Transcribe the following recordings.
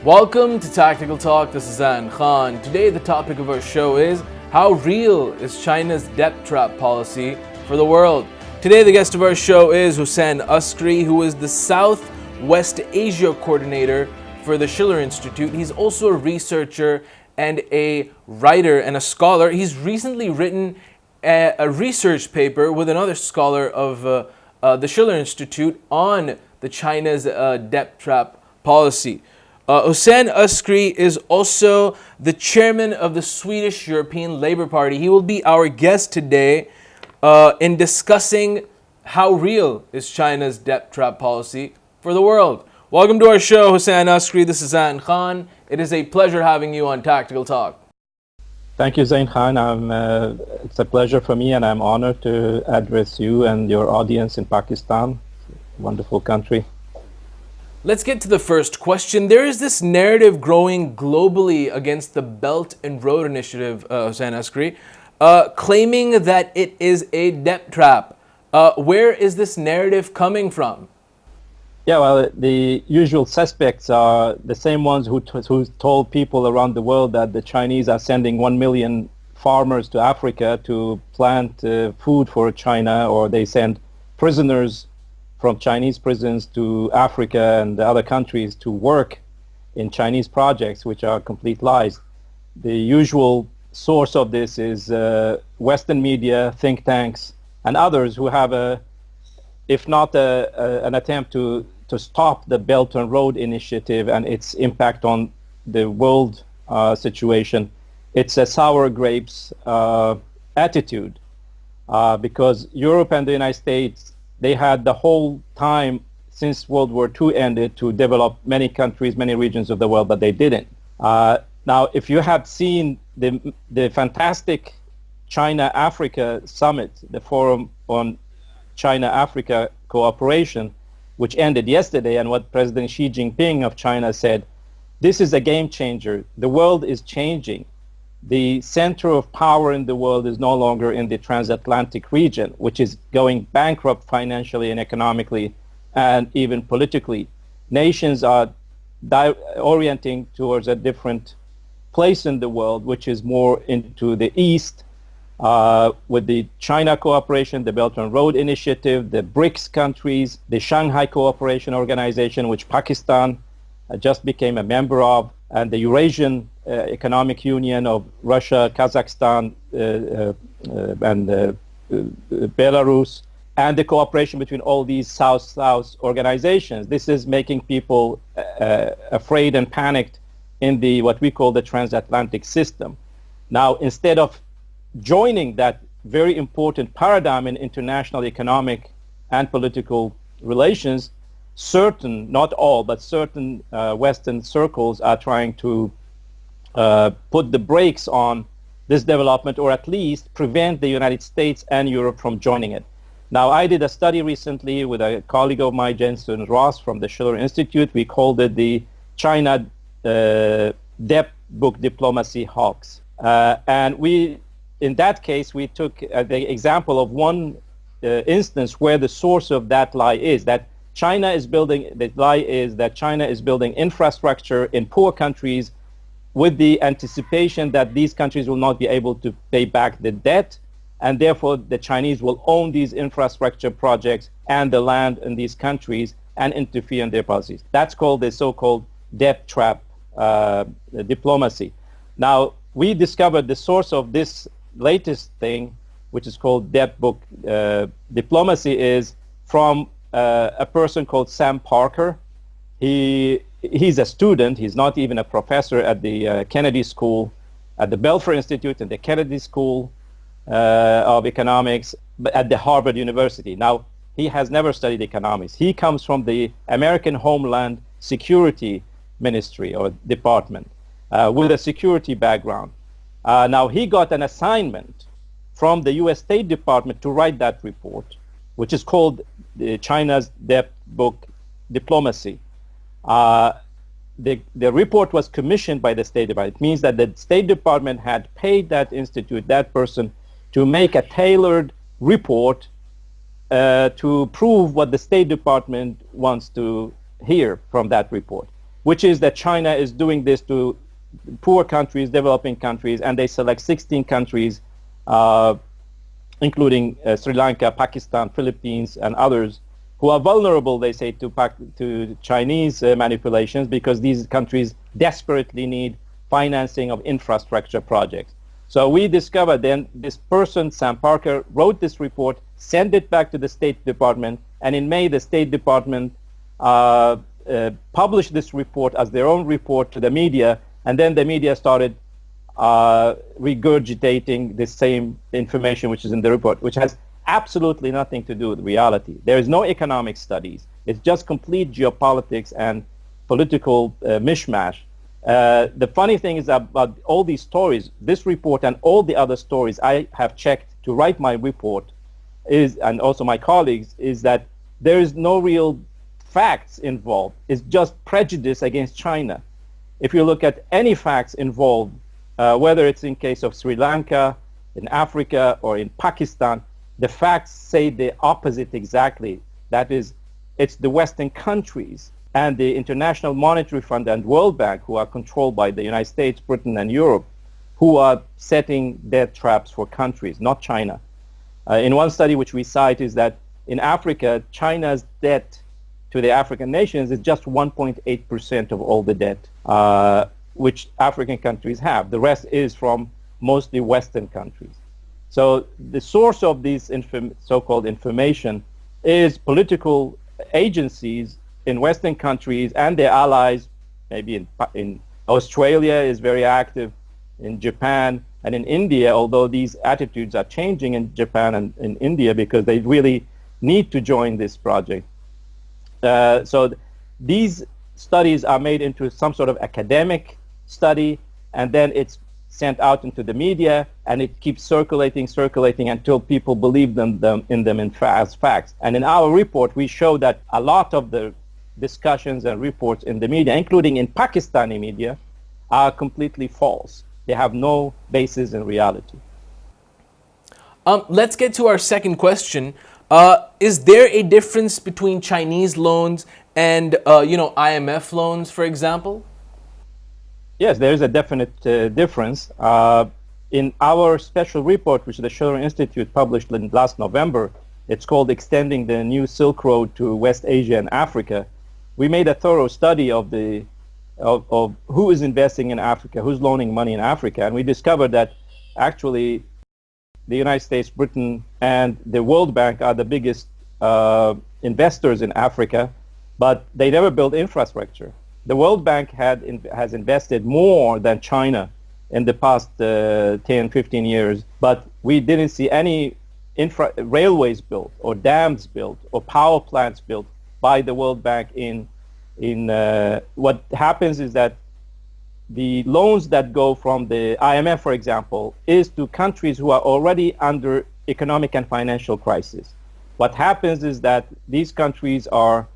Welcome to Tactical Talk. This is Zain Khan. Today the topic of our show is how real is China's debt trap policy for the world? Today the guest of our show is Hussein Askary, who is the Southwest Asia coordinator for the Schiller Institute. He's also a researcher and a writer and a scholar. He's recently written a research paper with another scholar of the Schiller Institute on the China's debt trap policy. Hussein Askary is also the chairman of the Swedish European Labour Party. He will be our guest today in discussing how real is China's debt trap policy for the world. Welcome to our show, Hussein Askary. This is Zain Khan. It is a pleasure having you on Tactical Talk. Thank you, Zain Khan. It's a pleasure for me, and I'm honored to address you and your audience in Pakistan. Wonderful country. Let's get to the first question. There is this narrative growing globally against the Belt and Road Initiative, Hussein Askary, claiming that it is a debt trap. Where is this narrative coming from? Yeah, well, the usual suspects are the same ones who told people around the world that the Chinese are sending 1 million farmers to Africa to plant food for China, or they send prisoners from Chinese prisons to Africa and the other countries to work in Chinese projects, which are complete lies. The usual source of this is Western media, think tanks, and others who have if not an attempt to stop the Belton Road Initiative and its impact on the world situation. It's a sour grapes attitude because Europe and the United States, they had the whole time since World War II ended to develop many countries, many regions of the world, but they didn't. Now, if you have seen the fantastic China-Africa summit, the Forum on China-Africa Cooperation, which ended yesterday, and what President Xi Jinping of China said, this is a game changer. The world is changing. The center of power in the world is no longer in the transatlantic region, which is going bankrupt financially and economically and even politically. Nations are orienting towards a different place in the world, which is more into the east, with the China cooperation, the Belt and Road Initiative, the BRICS countries, the Shanghai Cooperation Organization, which Pakistan just became a member of, and the Eurasian Economic Union of Russia, Kazakhstan, and Belarus, and the cooperation between all these South-South organizations. This is making people afraid and panicked in the what we call the transatlantic system. Now, instead of joining that very important paradigm in international economic and political relations, certain, not all, but certain Western circles are trying to put the brakes on this development, or at least prevent the United States and Europe from joining it. Now, I did a study recently with a colleague of mine, Jensen Ross from the Schiller Institute. We called it the China Debt Book Diplomacy Hoax. And in that case, we took the example of one instance where the source of that lie is that the lie is that China is building infrastructure in poor countries with the anticipation that these countries will not be able to pay back the debt, and therefore the Chinese will own these infrastructure projects and the land in these countries and interfere in their policies. That's called the so-called debt trap diplomacy. Now, we discovered the source of this latest thing, which is called debt book diplomacy, is from a person called Sam Parker. He's a student. He's not even a professor at the Kennedy School, at the Belton Institute and the Kennedy School of Economics, but at the Harvard University. Now, he has never studied economics. He comes from the American Homeland Security Ministry or Department with a security background. Now, he got an assignment from the U.S. State Department to write that report, which is called China's Debt Book Diplomacy. The report was commissioned by the State Department. It means that the State Department had paid that institute, that person, to make a tailored report to prove what the State Department wants to hear from that report, which is that China is doing this to poor countries, developing countries, and they select 16 countries, including Sri Lanka, Pakistan, Philippines, and others, who are vulnerable, they say, to Chinese manipulations, because these countries desperately need financing of infrastructure projects. So we discovered then this person, Sam Parker, wrote this report, sent it back to the State Department, and in May the State Department published this report as their own report to the media, and then the media started regurgitating the same information which is in the report, which has absolutely nothing to do with reality. There is no economic studies. It's just complete geopolitics and political mishmash. The funny thing is about all these stories, this report and all the other stories I have checked to write my report, and also my colleagues, is that there is no real facts involved. It's just prejudice against China. If you look at any facts involved, whether it's in case of Sri Lanka, in Africa, or in Pakistan, the facts say the opposite exactly. That is, it's the Western countries and the International Monetary Fund and World Bank, who are controlled by the United States, Britain, and Europe, who are setting debt traps for countries, not China. In one study which we cite is that in Africa, China's debt to the African nations is just 1.8% of all the debt which African countries have. The rest is from mostly Western countries. So the source of these so-called information is political agencies in Western countries and their allies. Maybe in Australia is very active, in Japan and in India, although these attitudes are changing in Japan and in India because they really need to join this project. So these studies are made into some sort of academic study, and then it's sent out into the media, and it keeps circulating until people believe in them as facts. And in our report, we show that a lot of the discussions and reports in the media, including in Pakistani media, are completely false. They have no basis in reality. Let's get to our second question. Is there a difference between Chinese loans and IMF loans, for example? Yes, there is a definite difference. In our special report, which the Schiller Institute published last November, it's called Extending the New Silk Road to West Asia and Africa. We made a thorough study of who is investing in Africa, who's loaning money in Africa, and we discovered that actually the United States, Britain, and the World Bank are the biggest investors in Africa, but they never built infrastructure. The World Bank has invested more than China in the past 10, 15 years, but we didn't see any railways built or dams built or power plants built by the World Bank what happens is that the loans that go from the IMF, for example, is to countries who are already under economic and financial crisis. What happens is that these countries are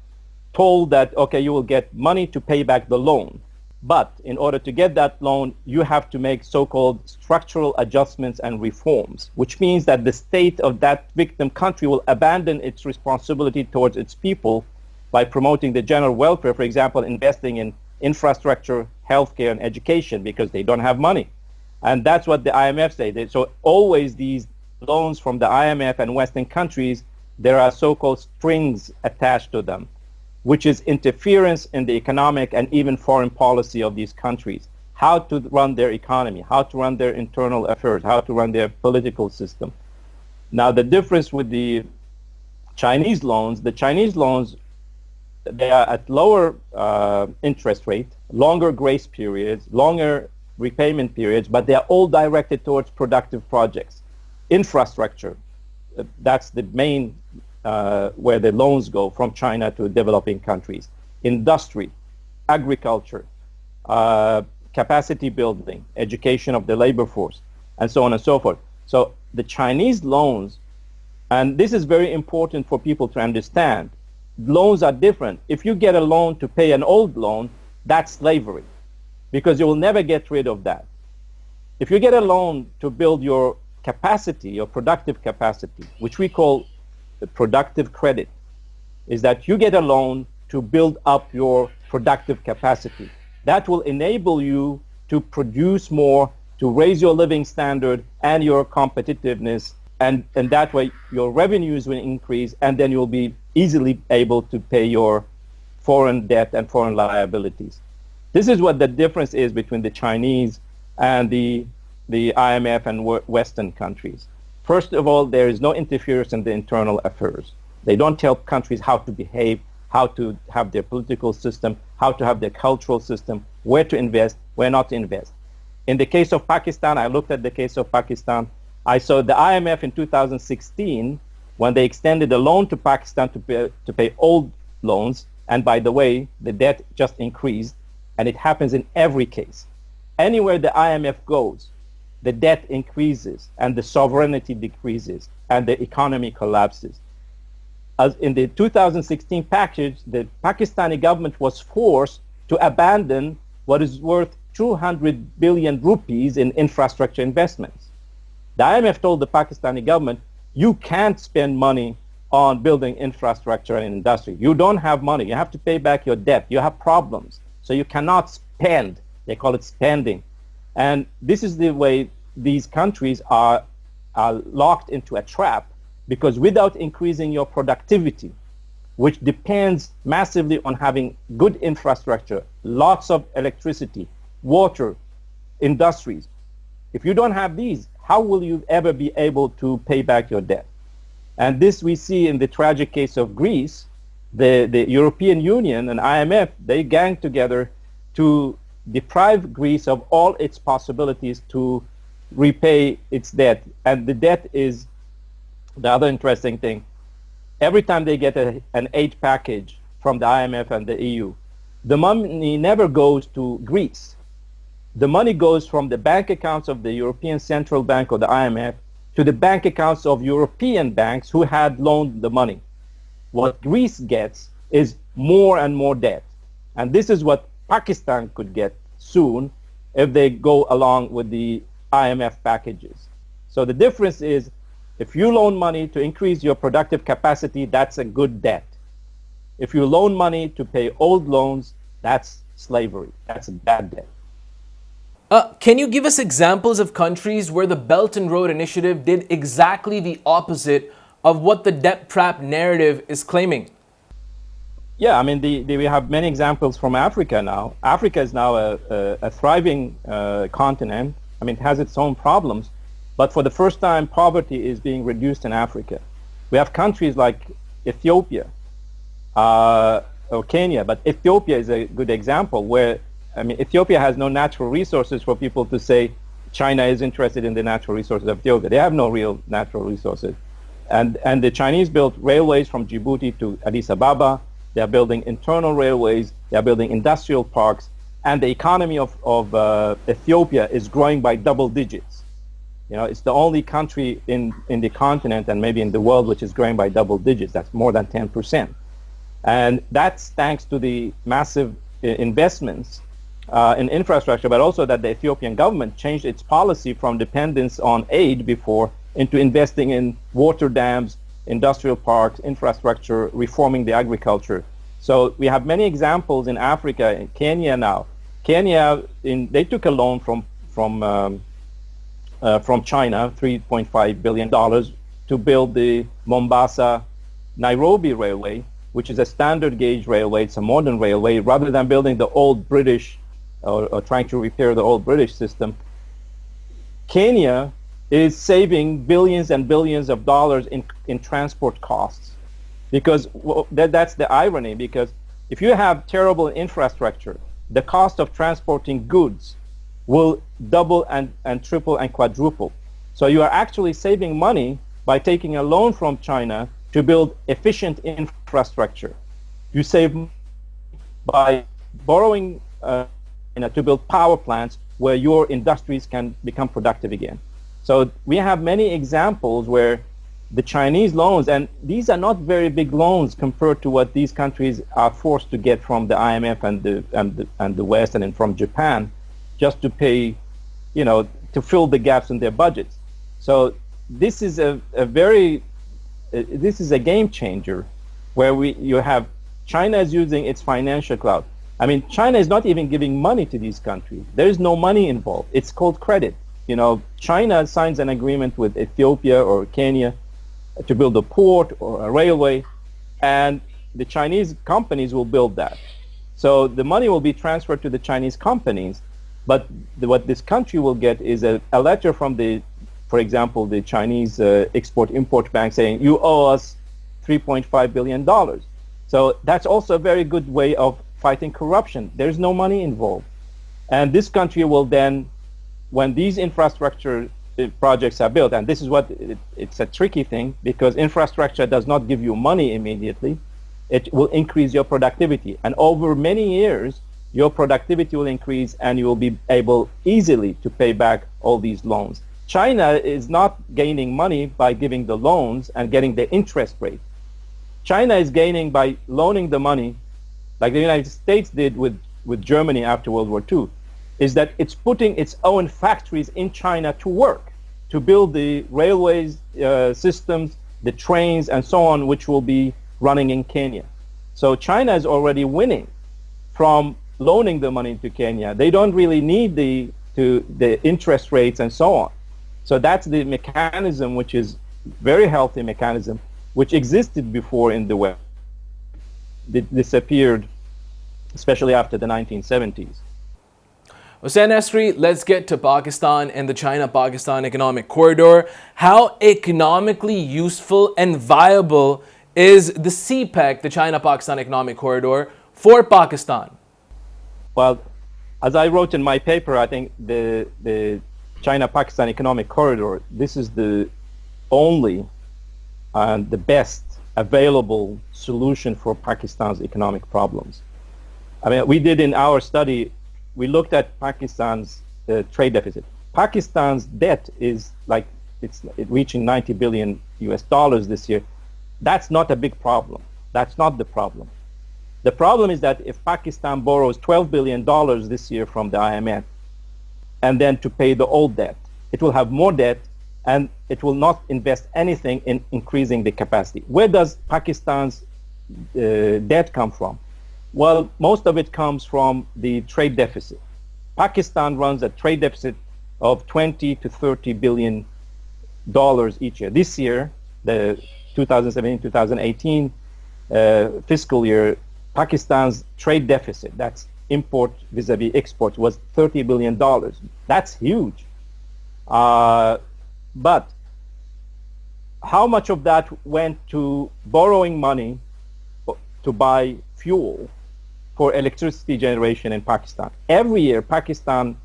told that, okay, you will get money to pay back the loan. But in order to get that loan, you have to make so-called structural adjustments and reforms, which means that the state of that victim country will abandon its responsibility towards its people by promoting the general welfare, for example, investing in infrastructure, healthcare, and education, because they don't have money. And that's what the IMF say. So always these loans from the IMF and Western countries, there are so-called strings attached to them, which is interference in the economic and even foreign policy of these countries, how to run their economy, how to run their internal affairs, how to run their political system. Now, the difference with the Chinese loans, they are at lower interest rate, longer grace periods, longer repayment periods, but they are all directed towards productive projects. Infrastructure, that's the main where the loans go from China to developing countries. Industry, agriculture, capacity building, education of the labor force, and so on and so forth. So the Chinese loans, and this is very important for people to understand, loans are different. If you get a loan to pay an old loan, that's slavery, because you will never get rid of that. If you get a loan to build your capacity, your productive capacity, which we call productive credit, is that you get a loan to build up your productive capacity. That will enable you to produce more, to raise your living standard and your competitiveness, and that way your revenues will increase, and then you'll be easily able to pay your foreign debt and foreign liabilities. This is what the difference is between the Chinese and the IMF and Western countries. First of all, there is no interference in the internal affairs. They don't tell countries how to behave, how to have their political system, how to have their cultural system, where to invest, where not to invest. In the case of Pakistan, I looked at the case of Pakistan. I saw the IMF in 2016, when they extended a loan to Pakistan to pay old loans, and by the way, the debt just increased, and it happens in every case. Anywhere the IMF goes, the debt increases, and the sovereignty decreases, and the economy collapses. As in the 2016 package, the Pakistani government was forced to abandon what is worth 200 billion rupees in infrastructure investments. The IMF told the Pakistani government, you can't spend money on building infrastructure and industry. You don't have money. You have to pay back your debt. You have problems. So you cannot spend. They call it spending. And this is the way these countries are locked into a trap, because without increasing your productivity, which depends massively on having good infrastructure, lots of electricity, water, industries, if you don't have these, how will you ever be able to pay back your debt? And this we see in the tragic case of Greece. The European Union and IMF, they gang together to deprive Greece of all its possibilities to repay its debt. And the debt is the other interesting thing. Every time they get an aid package from the IMF and the EU, the money never goes to Greece. The money goes from the bank accounts of the European Central Bank or the IMF to the bank accounts of European banks who had loaned the money. What Greece gets is more and more debt. And this is what Pakistan could get soon if they go along with the IMF packages. So the difference is, if you loan money to increase your productive capacity, that's a good debt. If you loan money to pay old loans, that's slavery. That's a bad debt. Can you give us examples of countries where the Belt and Road Initiative did exactly the opposite of what the debt trap narrative is claiming? Yeah, I mean, we have many examples from Africa now. Africa is now a thriving continent. I mean, it has its own problems, but for the first time, poverty is being reduced in Africa. We have countries like Ethiopia or Kenya, but Ethiopia is a good example where, I mean, Ethiopia has no natural resources for people to say China is interested in the natural resources of Ethiopia. They have no real natural resources. And the Chinese built railways from Djibouti to Addis Ababa. They are building internal railways. They are building industrial parks. And the economy of Ethiopia is growing by double digits. You know, it's the only country in the continent and maybe in the world which is growing by double digits. That's more than 10%. And that's thanks to the massive investments in infrastructure, but also that the Ethiopian government changed its policy from dependence on aid before into investing in water dams, industrial parks, infrastructure, reforming the agriculture. So we have many examples in Africa, in Kenya now. Kenya, they took a loan from China, $3.5 billion, to build the Mombasa-Nairobi railway, which is a standard gauge railway. It's a modern railway. Rather than building the old British or trying to repair the old British system, Kenya is saving billions and billions of dollars in transport costs. Because that's the irony, because if you have terrible infrastructure, the cost of transporting goods will double and triple and quadruple. So you are actually saving money by taking a loan from China to build efficient infrastructure. You save by borrowing to build power plants where your industries can become productive again. So we have many examples where the Chinese loans, and these are not very big loans compared to what these countries are forced to get from the IMF and the West and from Japan, just to pay, you know, to fill the gaps in their budgets. So this is this is a game changer, where you have China is using its financial clout. I mean, China is not even giving money to these countries. There is no money involved. It's called credit. You know, China signs an agreement with Ethiopia or Kenya to build a port or a railway, and the Chinese companies will build that. So the money will be transferred to the Chinese companies, but what this country will get is a letter from for example, the Chinese Export-Import Bank saying, you owe us $3.5 billion. So that's also a very good way of fighting corruption. There's no money involved. And this country will then, when these infrastructure projects are built, and this is what it's a tricky thing, because infrastructure does not give you money immediately, it will increase your productivity. And over many years, your productivity will increase and you will be able easily to pay back all these loans. China is not gaining money by giving the loans and getting the interest rate. China is gaining by loaning the money, like the United States did with Germany after World War II, is that it's putting its own factories in China to work, to build the railways systems, the trains, and so on, which will be running in Kenya. So China is already winning from loaning the money to Kenya. They don't really need the interest rates and so on. So that's the mechanism, which is very healthy mechanism, which existed before in the West. It disappeared, especially after the 1970s. Hussein Askary, let's get to Pakistan and the China-Pakistan Economic Corridor. How economically useful and viable is the Cpec, the China-Pakistan Economic Corridor, for Pakistan? Well, as I wrote in my paper, I think the China-Pakistan Economic Corridor, this is the only and the best available solution for Pakistan's economic problems. I mean, we did in our study, we looked at Pakistan's trade deficit. Pakistan's debt is like, it's reaching 90 billion US dollars this year. That's not a big problem. That's not the problem. The problem is that if Pakistan borrows $12 billion this year from the IMF, and then to pay the old debt, it will have more debt, and it will not invest anything in increasing the capacity. Where does Pakistan's debt come from? Well, most of it comes from the trade deficit. Pakistan runs a trade deficit of 20 to 30 billion dollars each year. This year, the 2017-2018 fiscal year, Pakistan's trade deficit, that's import vis-a-vis export, was $30 billion. That's huge. But how much of that went to borrowing money to buy fuel for electricity generation in Pakistan? Every year, Pakistan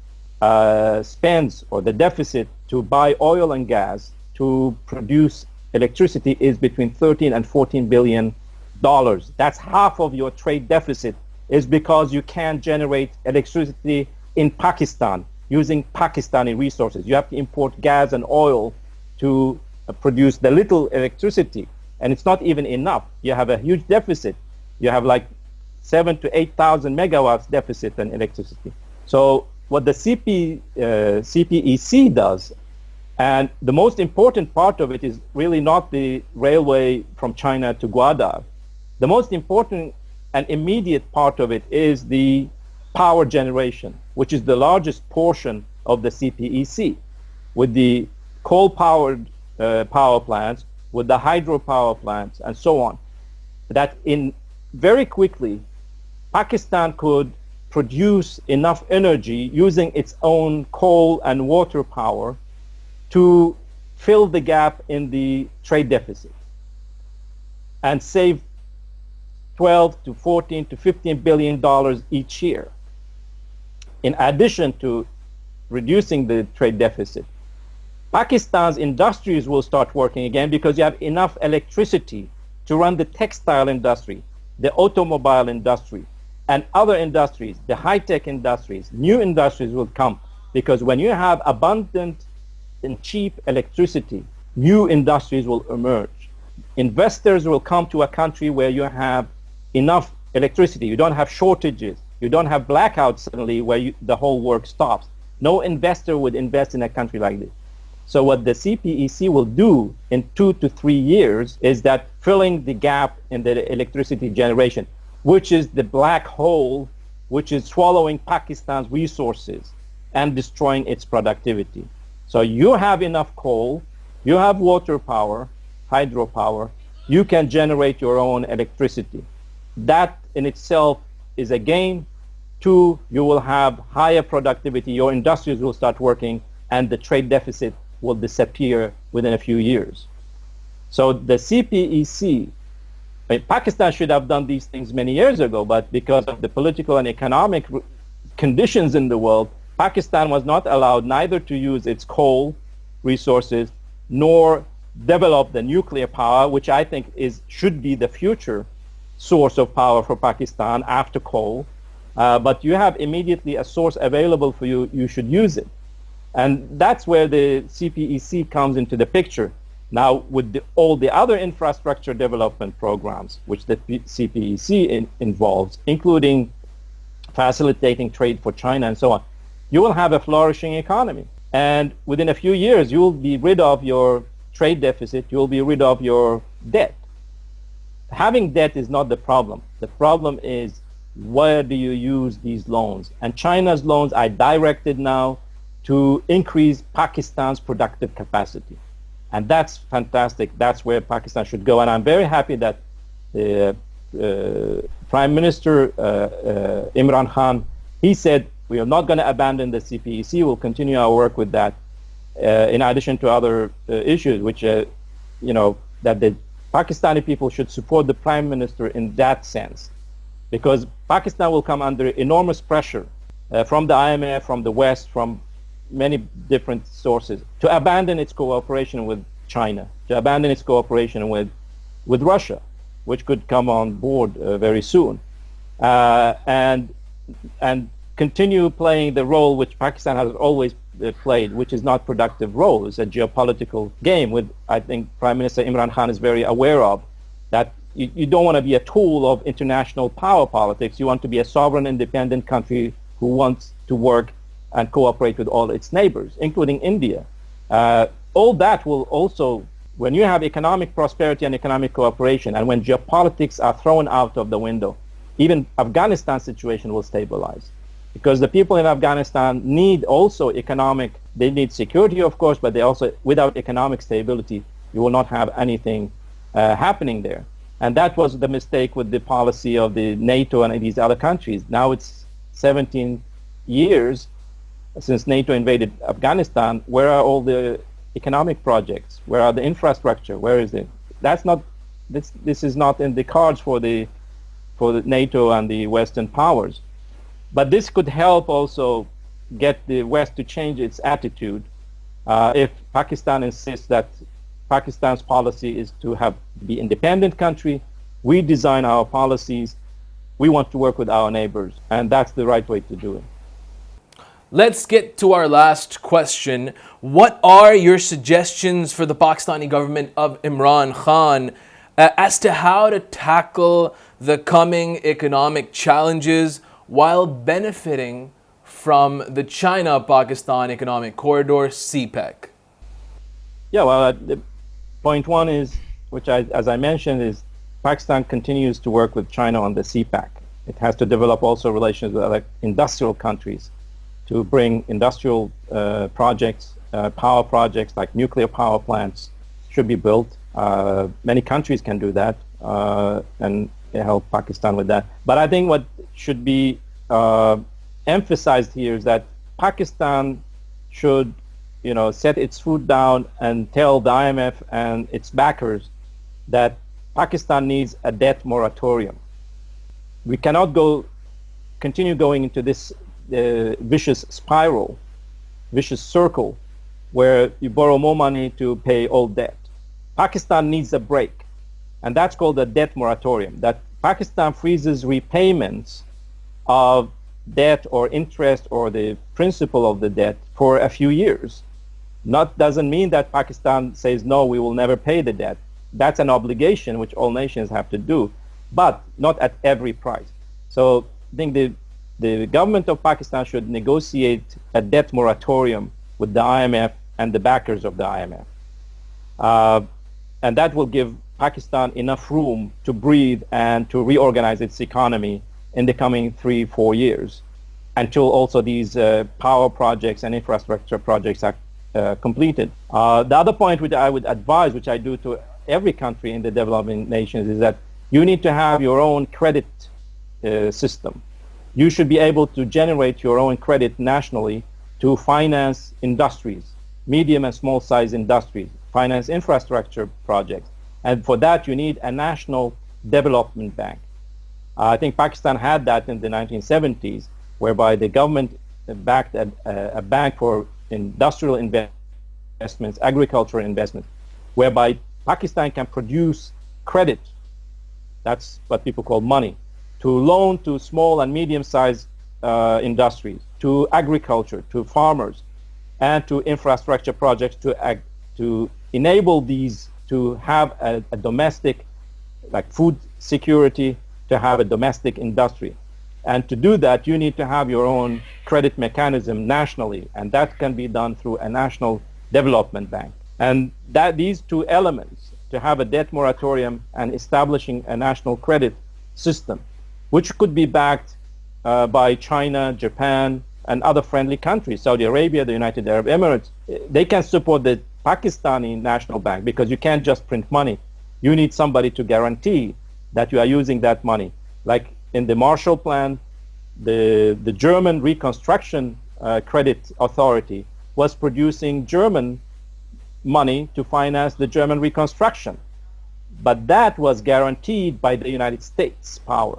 spends, or the deficit to buy oil and gas to produce electricity is between 13 and 14 billion dollars. That's half of your trade deficit, is because you can't generate electricity in Pakistan using Pakistani resources. You have to import gas and oil to produce the little electricity, and it's not even enough. You have a huge deficit. You have like 7,000 to 8,000 megawatts deficit in electricity. So what the CPEC does, and the most important part of it is really not the railway from China to Gwadar. The most important and immediate part of it is the power generation, which is the largest portion of the CPEC, with the coal-powered power plants, with the hydropower plants, and so on. That in very quickly, Pakistan could produce enough energy using its own coal and water power to fill the gap in the trade deficit and save 12 to 14 to 15 billion dollars each year. In addition to reducing the trade deficit, Pakistan's industries will start working again because you have enough electricity to run the textile industry, the automobile industry, and other industries, the high-tech industries. New industries will come because when you have abundant and cheap electricity, new industries will emerge. Investors will come to a country where you have enough electricity. You don't have shortages. You don't have blackouts suddenly where the whole work stops. No investor would invest in a country like this. So what the CPEC will do in 2 to 3 years is that filling the gap in the electricity generation, which is the black hole which is swallowing Pakistan's resources and destroying its productivity. So you have enough coal, you have water power, hydropower, you can generate your own electricity. That in itself is a gain. Two, you will have higher productivity, your industries will start working, and the trade deficit will disappear within a few years. So the CPEC, Pakistan should have done these things many years ago, but because of the political and economic conditions in the world, Pakistan was not allowed neither to use its coal resources nor develop the nuclear power, which I think should be the future source of power for Pakistan after coal. But you have immediately a source available for you, you should use it. And that's where the CPEC comes into the picture. Now, with all the other infrastructure development programs, which the CPEC involves, including facilitating trade for China and so on, you will have a flourishing economy. And within a few years, you will be rid of your trade deficit, you will be rid of your debt. Having debt is not the problem. The problem is, where do you use these loans? And China's loans are directed now to increase Pakistan's productive capacity. And that's fantastic. That's where Pakistan should go. And I'm very happy that the Prime Minister Imran Khan, he said, we are not going to abandon the CPEC. We'll continue our work with that, in addition to other issues, which, that the Pakistani people should support the Prime Minister in that sense. Because Pakistan will come under enormous pressure from the IMF, from the West, from many different sources, to abandon its cooperation with China, to abandon its cooperation with Russia, which could come on board very soon, and continue playing the role which Pakistan has always played, which is not productive role. It's a geopolitical game, with, I think, Prime Minister Imran Khan is very aware of, that you don't want to be a tool of international power politics. You want to be a sovereign, independent country who wants to work and cooperate with all its neighbors, including India. All that will also, when you have economic prosperity and economic cooperation, and when geopolitics are thrown out of the window, even Afghanistan's situation will stabilize. Because the people in Afghanistan need also they need security, of course, but they also, without economic stability, you will not have anything happening there. And that was the mistake with the policy of the NATO and these other countries. Now it's 17 years since NATO invaded Afghanistan. Where are all the economic projects? Where are the infrastructure? Where is it? That's not. This is not in the cards for the NATO and the Western powers. But this could help also get the West to change its attitude. If Pakistan insists that Pakistan's policy is to be independent country, we design our policies, we want to work with our neighbors, and that's the right way to do it. Let's get to our last question. What are your suggestions for the Pakistani government of Imran Khan as to how to tackle the coming economic challenges while benefiting from the China-Pakistan Economic Corridor, Cpec? Yeah, well, point one is, which as I mentioned, is Pakistan continues to work with China on the Cpec. It has to develop also relations with other industrial countries to bring industrial projects, power projects like nuclear power plants should be built. Many countries can do that and help Pakistan with that. But I think what should be emphasized here is that Pakistan should set its foot down and tell the IMF and its backers that Pakistan needs a debt moratorium. We cannot continue going into this vicious spiral, vicious circle, where you borrow more money to pay all debt. Pakistan needs a break, and that's called a debt moratorium, that Pakistan freezes repayments of debt or interest or the principal of the debt for a few years. Doesn't mean that Pakistan says, no, we will never pay the debt. That's an obligation which all nations have to do, but not at every price. So I think the government of Pakistan should negotiate a debt moratorium with the IMF and the backers of the IMF. And that will give Pakistan enough room to breathe and to reorganize its economy in the coming 3-4 years, until also these power projects and infrastructure projects are completed. The other point which I would advise, which I do to every country in the developing nations, is that you need to have your own credit system. You should be able to generate your own credit nationally to finance industries, medium and small size industries, finance infrastructure projects. And for that, you need a national development bank. I think Pakistan had that in the 1970s, whereby the government backed a bank for industrial investments, agricultural investments, whereby Pakistan can produce credit, that's what people call money, to loan to small and medium-sized industries, to agriculture, to farmers, and to infrastructure projects to enable these to have a domestic, like food security, to have a domestic industry. And to do that, you need to have your own credit mechanism nationally, and that can be done through a national development bank. And that these two elements, to have a debt moratorium and establishing a national credit system, which could be backed by China, Japan, and other friendly countries, Saudi Arabia, the United Arab Emirates, they can support the Pakistani National Bank, because you can't just print money. You need somebody to guarantee that you are using that money. Like in the Marshall Plan, the German Reconstruction Credit Authority was producing German money to finance the German reconstruction. But that was guaranteed by the United States power.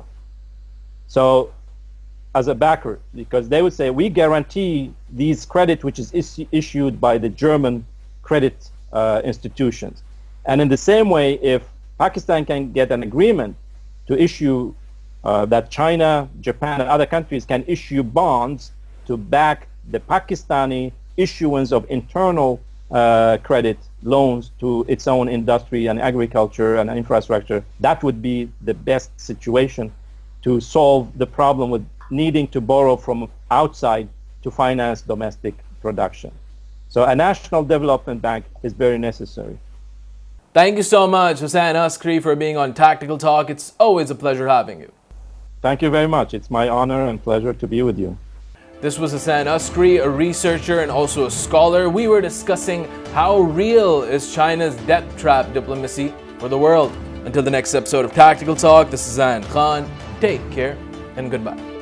So as a backer, because they would say, we guarantee these credit which is issued by the German credit institutions. And in the same way, if Pakistan can get an agreement to issue that China, Japan, and other countries can issue bonds to back the Pakistani issuance of internal credit loans to its own industry and agriculture and infrastructure, that would be the best situation to solve the problem with needing to borrow from outside to finance domestic production. So a national development bank is very necessary. Thank you so much, Hussein Askary, for being on Tactical Talk. It's always a pleasure having you. Thank you very much. It's my honor and pleasure to be with you. This was Hussein Askary, a researcher and also a scholar. We were discussing how real is China's debt trap diplomacy for the world. Until the next episode of Tactical Talk, this is Zain Khan. Take care and goodbye.